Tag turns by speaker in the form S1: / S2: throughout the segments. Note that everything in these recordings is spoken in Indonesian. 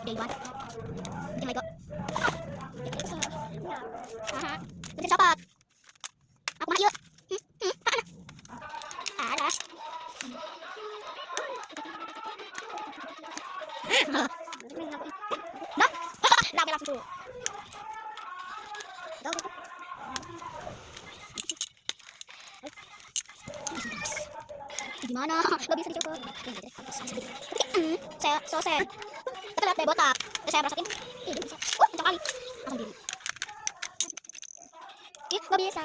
S1: Day 1. Tingnan ko. Aha. Bisa copot. Aku mah yuk. Ada. Dah. Lagi langsung tuh. Gimana? Gak bisa dicopot. Saya selesai. Kita lihat deh botak. Saya rasain. Ih, bisa. Kencang kali. Langsung diri. Ih, gak bisa.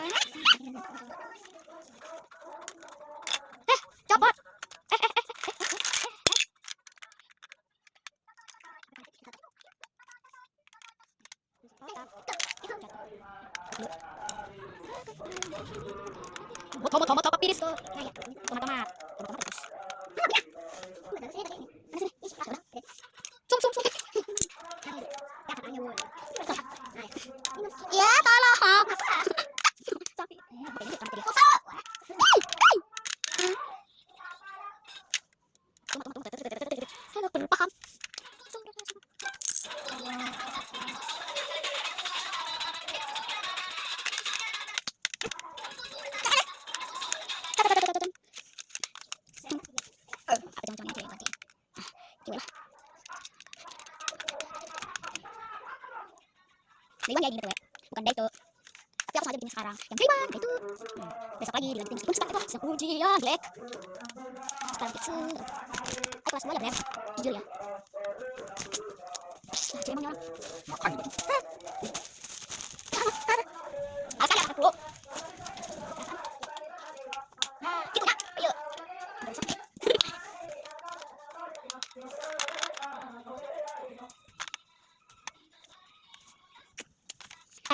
S1: Copot. Tomat piris tuh. Tomat. Sum. Ya, tolong. Saya belum paham. Day 1 ya gini tuh ya. Bukan day 2. Tapi aku sengaja bikin sekarang. Yang day 1, day 2. Besok lagi dilanjutin meskipun start itu siap ujian, Black. Sekarang fix. Aku kelas 2 ya, Black. Jujur ya. Jadi emang orang.
S2: Makan gitu.
S1: Akan ya makan dulu. Gitu ya. Ayo.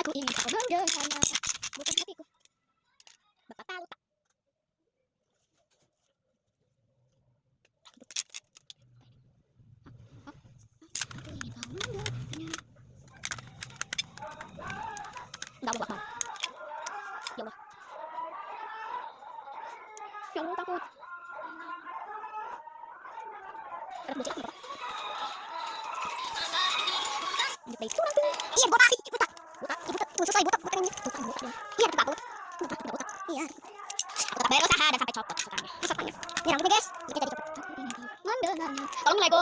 S1: Aku ingin kau mendengarnya, bukan hatiku. Bapak tahu tak? Aku ingin kau mendengarnya. Enggak mau bakal. Ya Allah. Ya Allah, takut. Ada bocil apa? Lanjut baik. Iya, botak sih, botak. Selesai botak ini. Botak. Iya, botak. Iya. Aku tetap berusaha dan sampai copot sekarang. Nyerang gitu guys. Kita jadi copot. Mendengarnya. Tolong like,